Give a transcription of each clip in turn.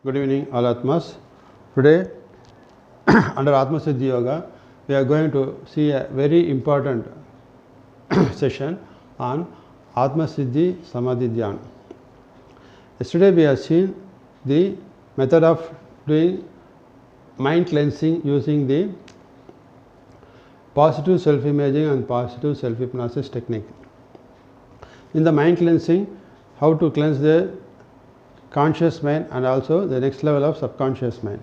Good evening, all Atmas. Today, under Atma Siddhi Yoga, we are going to see a very important session on Atma Siddhi Samadhi Dhyan. Yesterday, we have seen the method of doing mind cleansing using the positive self-imaging and positive self-hypnosis technique. In the mind cleansing, how to cleanse the conscious mind and also the next level of subconscious mind.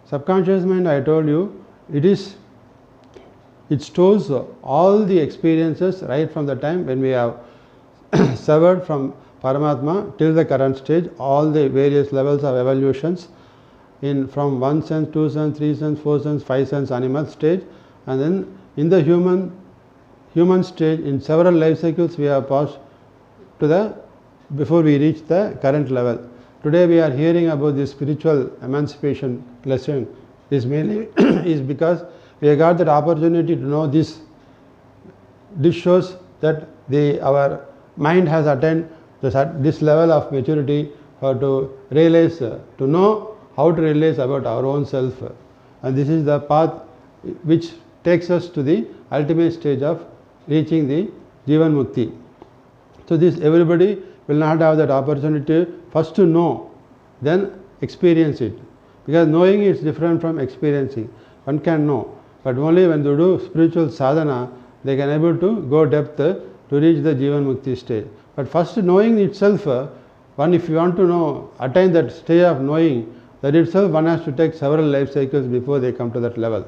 Subconscious mind, I told you, it stores all the experiences right from the time when we have severed from Paramatma till the current stage, all the various levels of evolutions in from 1 sense, 2 sense, 3 sense, 4 sense, 5 sense animal stage, and then in the human stage, in several life cycles we have passed to the before we reach the current level. Today we are hearing about the spiritual emancipation lesson is mainly is because we have got that opportunity to know this. This shows that our mind has attained this level of maturity for to realize, to know how to realize about our own self, and this is the path which takes us to the ultimate stage of reaching the Jivan Mukti. So this everybody will not have that opportunity first to know, then experience it, because knowing is different from experiencing. One can know, but only when they do spiritual sadhana they can able to go depth to reach the Jivan Mukti stage. But first knowing itself, one if you want to know, attain that stage of knowing, that itself one has to take several life cycles before they come to that level.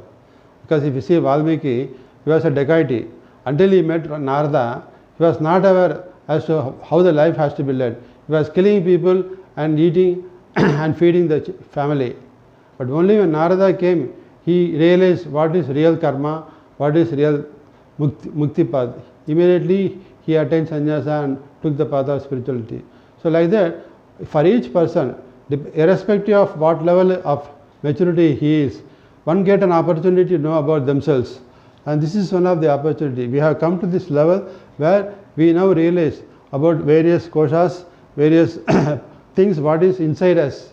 Because if you see Valmiki, he was a dacoity. Until he met Narada, he was not aware as to how the life has to be led. He was killing people and eating and feeding the family. But only when Narada came, he realized what is real karma, what is real mukti path. Immediately he attained sannyasa and took the path of spirituality. So like that, for each person, irrespective of what level of maturity he is, one get an opportunity to know about themselves. And this is one of the opportunity. We have come to this level where we now realize about various koshas, various things what is inside us.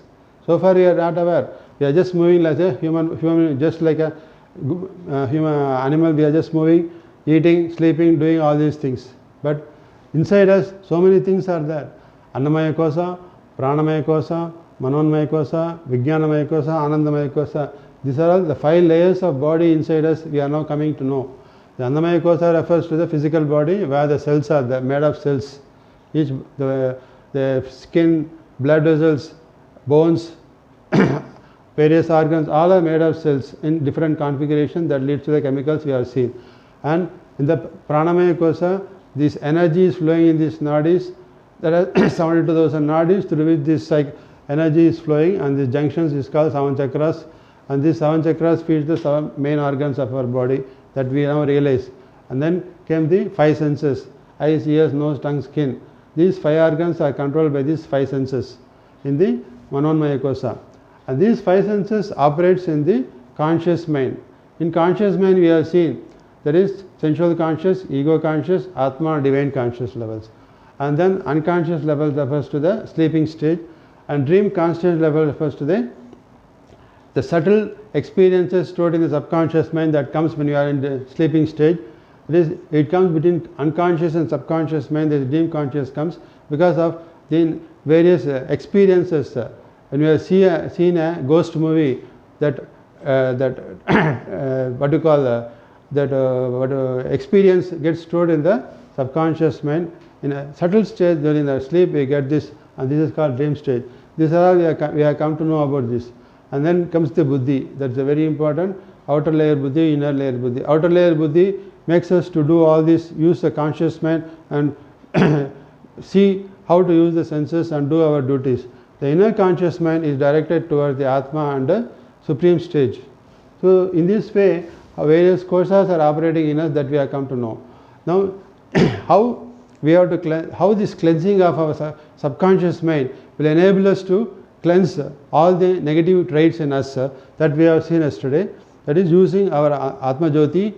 So far we are not aware. We are just moving like a human just like a human animal. We are just moving, eating, sleeping, doing all these things. But inside us, so many things are there. Annamaya kosa, pranamaya kosa, manonmaya kosa, vijnanamaya kosa, anandamaya kosa. These are all the 5 layers of body inside us we are now coming to know. The Annamaya kosa refers to the physical body where the cells are made of cells. The skin, blood vessels, bones, various organs, all are made of cells in different configuration that leads to the chemicals we have seen. And in the Pranamaya kosa, this energy is flowing in these nadis. There are 72,000 nadis through which this energy is flowing, and these junctions is called 7 chakras. And these 7 chakras feed the 7 main organs of our body that we now realize. And then came the 5 senses: eyes, ears, nose, tongue, skin. These 5 organs are controlled by these 5 senses in the Manonmaya kosa. And these 5 senses operates in the conscious mind. In conscious mind we have seen there is sensual conscious, ego conscious, Atma, divine conscious levels. And then unconscious level refers to the sleeping stage, and dream conscious level refers to the subtle experiences stored in the subconscious mind that comes when you are in the sleeping stage. It comes between unconscious and subconscious mind. The dream conscious comes because of the various experiences. When you have seen a ghost movie, that experience gets stored in the subconscious mind. In a subtle stage during the sleep we get this, and this is called dream stage. These are all we have come to know about this. And then comes the buddhi. That's a very important. Outer layer buddhi, inner layer buddhi. Outer layer buddhi makes us to do all this, use the conscious mind and see how to use the senses and do our duties. The inner conscious mind is directed towards the Atma and the supreme stage. So in this way, various koshas are operating in us that we have come to know. Now, how we have to how this cleansing of our subconscious mind will enable us to cleanse all the negative traits in us that we have seen yesterday. That is using our Atma Jyoti,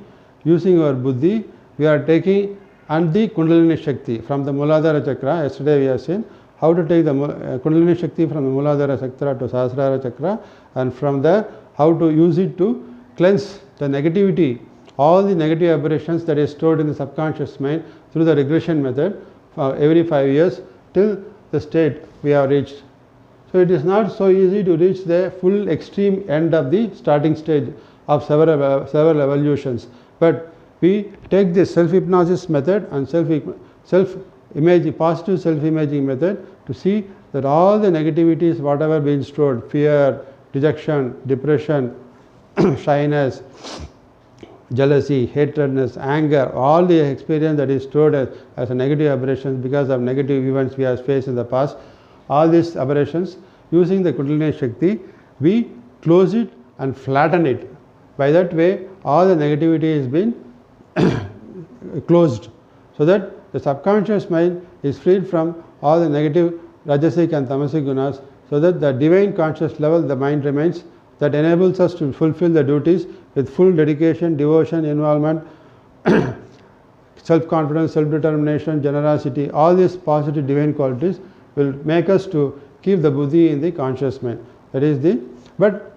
using our Buddhi, we are taking, and the Kundalini Shakti from the Muladhara Chakra. Yesterday we have seen how to take the Kundalini Shakti from the Mooladhara Chakra to Sahasrara Chakra, and from there how to use it to cleanse the negativity, all the negative aberrations that is stored in the subconscious mind through the regression method every 5 years till the state we have reached. So it is not so easy to reach the full extreme end of the starting stage of several evolutions, but we take this self-hypnosis method and self-imaging, positive self-imaging method to see that all the negativities, whatever been stored, fear, dejection, depression, shyness, jealousy, hatredness, anger, all the experience that is stored as a negative aberrations because of negative events we have faced in the past, all these aberrations, using the Kundalini Shakti, we close it and flatten it. By that way, all the negativity has been closed, so that the subconscious mind is freed from all the negative Rajasic and Tamasic gunas, so that the divine conscious level the mind remains, that enables us to fulfill the duties with full dedication, devotion, involvement, self-confidence, self-determination, generosity. All these positive divine qualities will make us to keep the buddhi in the conscious mind. But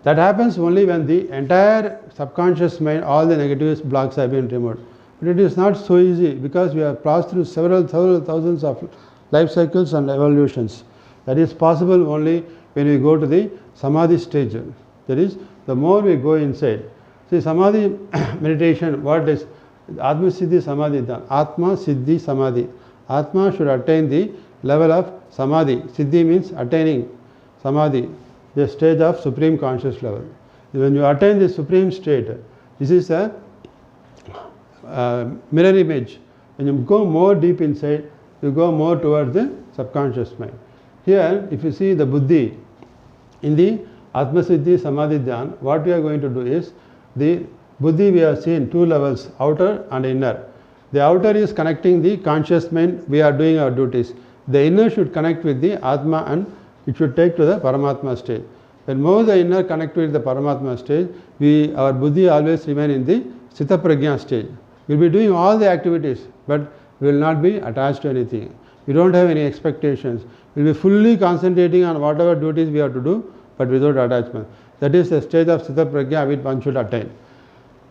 that happens only when the entire subconscious mind, all the negative blocks have been removed. But it is not so easy, because we have passed through several thousands of life cycles and evolutions. That is possible only when we go to the samadhi stage. That is, the more we go inside. See, samadhi meditation, what is Atma Siddhi Samadhi done? Atma Siddhi Samadhi. Atma should attain the level of samadhi. Siddhi means attaining samadhi, the stage of supreme conscious level. When you attain the supreme state, this is a mirror image. When you go more deep inside, you go more towards the subconscious mind. Here, if you see the buddhi, in the Atma Siddhi Samadhi Dhyan, what we are going to do is, the buddhi we have seen two levels, outer and inner. The outer is connecting the conscious mind, we are doing our duties. The inner should connect with the Atma and it should take to the Paramatma stage. When more the inner connect with the Paramatma stage, our buddhi always remain in the Sthita Prajna stage. We will be doing all the activities, but we will not be attached to anything. We don't have any expectations. We will be fully concentrating on whatever duties we have to do, but without attachment. That is the stage of Sthita Prajna which one should attain.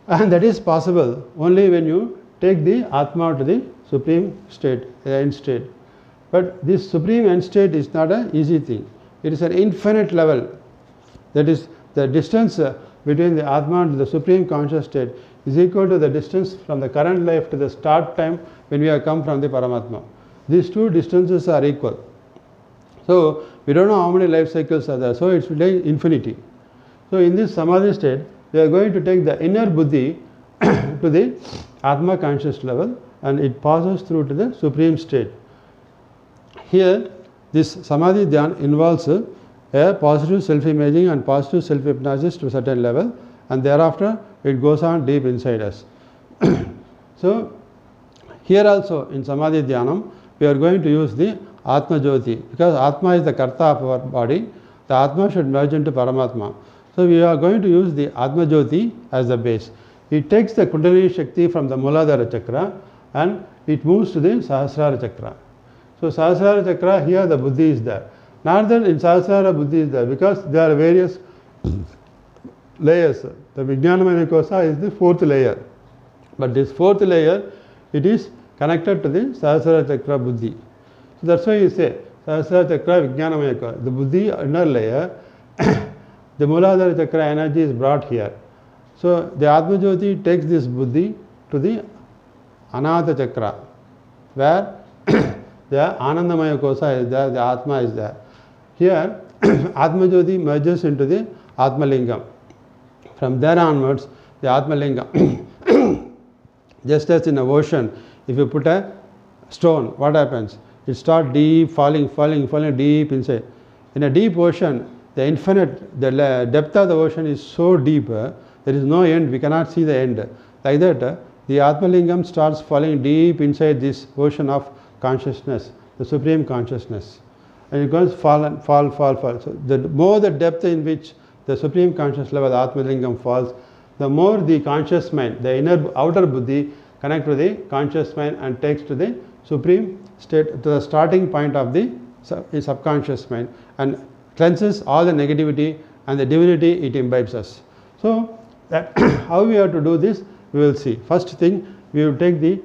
And that is possible only when you take the Atma to the supreme state, the end state. But this supreme end state is not an easy thing. It is an infinite level. That is, the distance between the Atma and the supreme conscious state is equal to the distance from the current life to the start time when we have come from the Paramatma. These two distances are equal. So, we don't know how many life cycles are there. So, it's like infinity. So, in this Samadhi state, we are going to take the inner buddhi to the Atma conscious level, and it passes through to the supreme state. Here, this Samadhi Dhyan involves a positive self-imaging and positive self-hypnosis to a certain level, and thereafter it goes on deep inside us. So, here also in Samadhi Dhyanam, we are going to use the Atma Jyoti, because Atma is the Karta of our body. The Atma should merge into Paramatma. So, we are going to use the Atma Jyoti as the base. It takes the Kundalini Shakti from the Mooladhara Chakra and it moves to the Sahasrara Chakra. So, Sahasrara Chakra, here the buddhi is there. Not that in Sahasrara buddhi is there, because there are various layers. The Vijnanamaya Kosa is the fourth layer. But this fourth layer, it is connected to the Sahasrara Chakra buddhi. So, that's why you say Sahasrara Chakra Vijnanamaya Kosa. The buddhi inner layer, the Mooladhara Chakra energy is brought here. So, the Atma Jyoti takes this buddhi to the Anahata Chakra, where the Anandamaya Kosa is there, the Atma is there. Here, Atma Jyoti merges into the Atma Lingam. From there onwards, the Atma Lingam, just as in a ocean, if you put a stone, what happens? It starts deep, falling deep inside. In a deep ocean, the depth of the ocean is so deep, there is no end, we cannot see the end. Like that, the Atma Lingam starts falling deep inside this ocean of consciousness, the supreme consciousness. And it goes fall. So, the more the depth in which the supreme conscious level, the Atma Lingam falls, the more the conscious mind, the outer buddhi, connect to the conscious mind and takes to the supreme state, to the starting point of the subconscious mind, and cleanses all the negativity and the divinity it imbibes us. So that how we have to do this, we will see. First thing, we will take the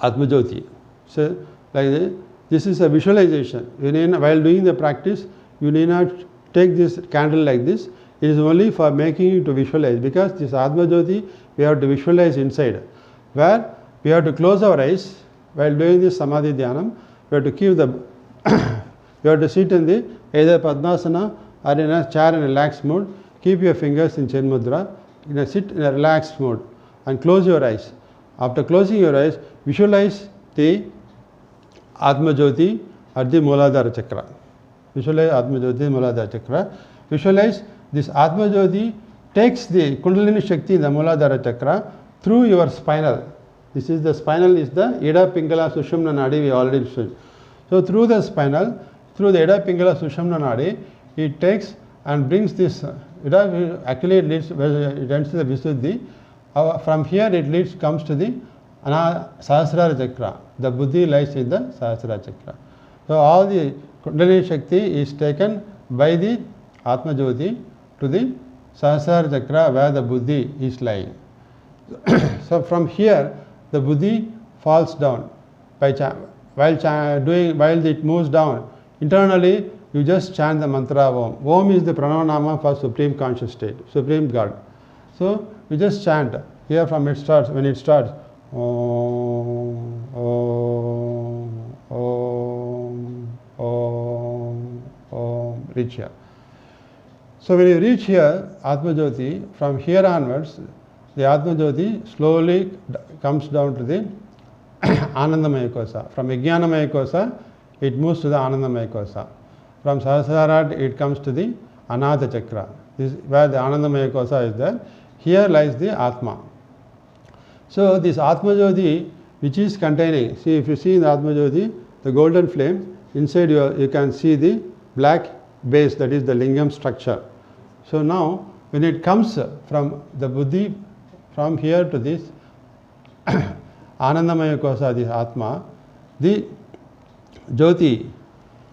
Atmajyoti. So like this is a visualization. While doing the practice, you need not take this candle like this. It is only for making you to visualize, because this Atmajyoti we have to visualize inside, where we have to close our eyes while doing this Samadhi Dhyanam. We have to keep the you have to sit in the either Padmasana or in a chair in a relaxed mode. Keep your fingers in Chen Mudra, sit in a relaxed mode and close your eyes. After closing your eyes, visualize the Atmajyoti at the Muladhara Chakra. Visualize Atmajyoti Muladhara Chakra. Visualize this Atmajyoti takes the Kundalini Shakti in the Muladhara Chakra through your spinal. This is the spinal, is the Ida Pingala Sushumna Nadi, we already said. So through the spinal, through the Ida Pingala Sushumna Nadi, it takes and brings this, actually it leads, it ends to the Visuddhi. From here it comes to the Sahasrara Chakra. The Buddhi lies in the Sahasrara Chakra. So all the Kundalini Shakti is taken by the Atmajyoti to the Sahasrara Chakra, where the Buddhi is lying. So from here the Buddhi falls down by while it moves down. Internally you just chant the mantra Om. Om is the Pranava for Supreme Conscious State, Supreme God. So you just chant here from it starts, when it starts Om, Om, Om, Om, Om, reach here. So when you reach here, Atmajyoti, from here onwards, the Atmajyoti slowly comes down to the Anandamaya Kosa. From Ajnanamaya Kosa, it moves to the Anandamaya Kosa. From Sahasrara, it comes to the Anahata Chakra. This is where the Anandamaya Kosa is there. Here lies the Atma. So this Atmajyoti, which is containing, see, if you see in the Atmajyoti, the golden flame, inside you can see the black base, that is the lingam structure. So now, when it comes from the Buddhi, from here to this Anandamaya Kosa, this Atma, the Jyoti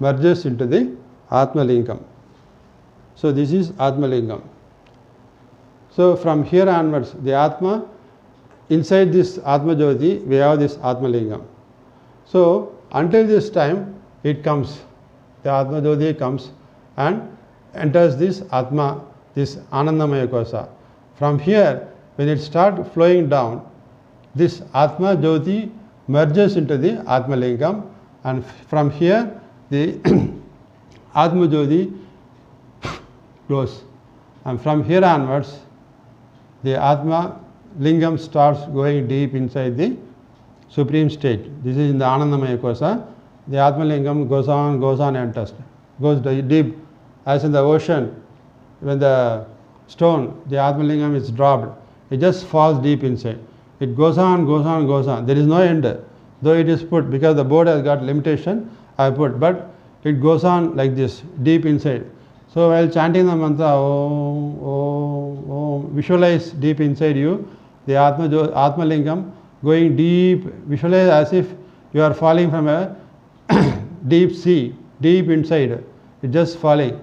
merges into the Atma Lingam. So this is Atma Lingam. So from here onwards, the Atma, inside this Atma Jyoti, we have this Atma Lingam. So until this time, it comes, the Atma Jyoti comes and enters this Atma, this Anandamaya Kosa. From here, when it starts flowing down, this Atma Jyoti merges into the Atma Lingam, and from here the Atma Jyoti flows, and from here onwards the Atma Lingam starts going deep inside the Supreme State. This is in the Anandamaya Kosa. The Atma Lingam goes on and goes deep, as in the ocean. When the stone, the Atma Lingam is dropped, it just falls deep inside. It goes on. There is no end. Though it is put, because the board has got limitation, I put, but it goes on like this, deep inside. So while chanting the mantra, Om, Om, Om, visualize deep inside you, the Atma Lingam going deep, visualize as if you are falling from a deep sea, deep inside, it's just falling.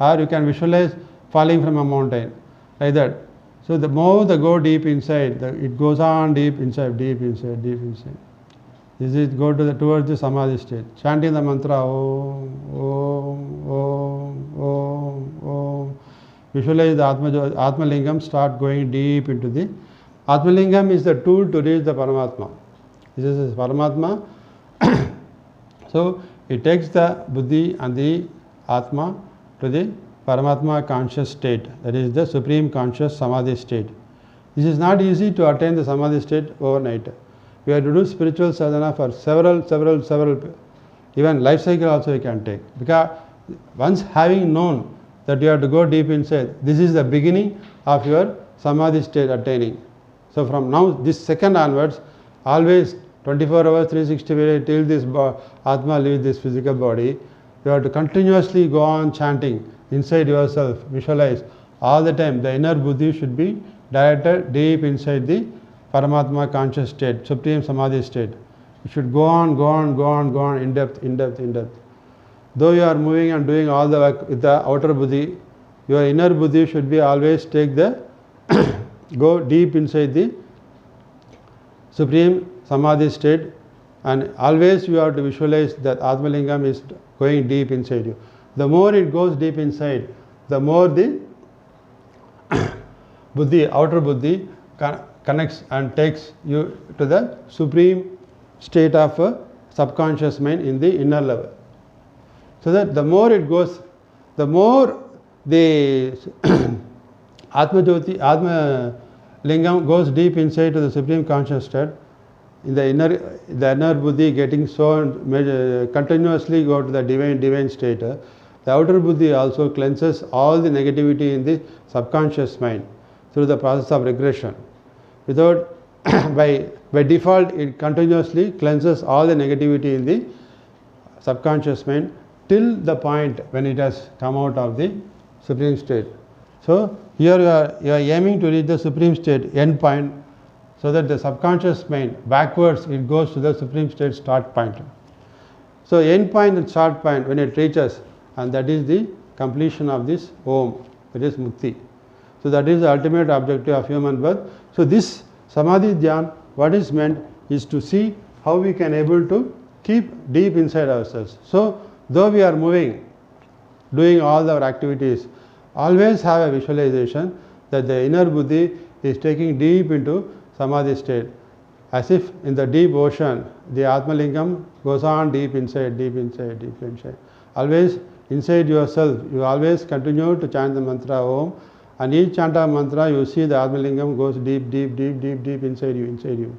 Or you can visualize falling from a mountain, like that. So the more they go deep inside, it goes on deep inside. This is go to towards the Samadhi state. Chanting the mantra Om, Om, Om, Om, Om. Visualize the Atma Lingam start going deep into the Atma Lingam is the tool to reach the Paramatma. This is Paramatma. So it takes the Buddhi and the Atma to the Paramatma conscious state, that is the Supreme Conscious Samadhi state. This is not easy to attain the Samadhi state overnight. We have to do spiritual sadhana for several, even life cycle also you can take. Because once having known that you have to go deep inside, this is the beginning of your Samadhi state attaining. So from now, this second onwards, always 24 hours, 365 till this Atma leaves this physical body, you have to continuously go on chanting inside yourself, visualize all the time. The inner Buddhi should be directed deep inside the Paramatma conscious state, Supreme Samadhi state. You should go on, go on, go on, go on, in depth, in depth, in depth. Though you are moving and doing all the work with the outer buddhi, your inner buddhi should be always take the go deep inside the supreme samadhi state, and always you have to visualize that Atmalingam is going deep inside you. The more it goes deep inside, the more the buddhi, outer buddhi connects and takes you to the supreme state of subconscious mind in the inner level. So that the more it goes, the more the Atma Jyoti, Atma Lingam goes deep inside to the supreme conscious state. In the inner buddhi getting so continuously go to the divine state. The outer buddhi also cleanses all the negativity in the subconscious mind through the process of regression. Without by default, it continuously cleanses all the negativity in the subconscious mind till the point when it has come out of the supreme state. So here you are aiming to reach the supreme state end point, so that the subconscious mind backwards it goes to the supreme state start point. So end point and start point when it reaches, and that is the completion of this Om, that is Mukti. So that is the ultimate objective of human birth. So this Samadhi Dhyan, what is meant is to see how we can able to keep deep inside ourselves. So though we are moving, doing all our activities, always have a visualization that the inner buddhi is taking deep into Samadhi state. As if in the deep ocean, the Atmalingam goes on deep inside, deep inside, deep inside. Always inside yourself, you always continue to chant the mantra Om, and each chant of mantra you see the Atmalingam goes deep, deep, deep, deep, deep inside you, inside you.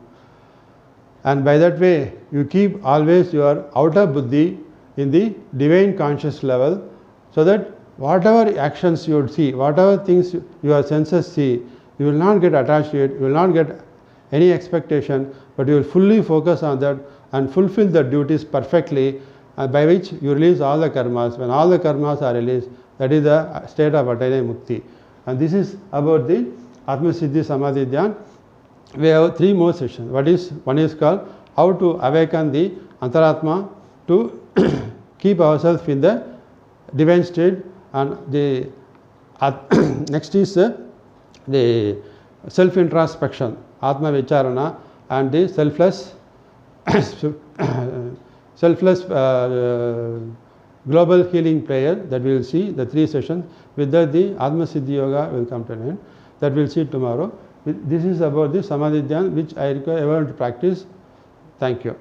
And by that way, you keep always your outer buddhi in the divine conscious level, so that whatever actions you would see, whatever things your senses see, you will not get attached to it, you will not get any expectation, but you will fully focus on that and fulfill the duties perfectly, by which you release all the karmas. When all the karmas are released, that is the state of attaining Mukti. And this is about the Atma Siddhi Samadhi Dhyan. We have 3 more sessions. One is called how to awaken the Antaratma to keep ourselves in the divine state, and the next is the self-introspection, Atma Vicharana, and the selfless global healing prayer, that we will see the 3 sessions. With that, the Atma Siddhi Yoga will come to an end. That we will see tomorrow. This is about the Samadhi Dhyan, which I require everyone to practice. Thank you.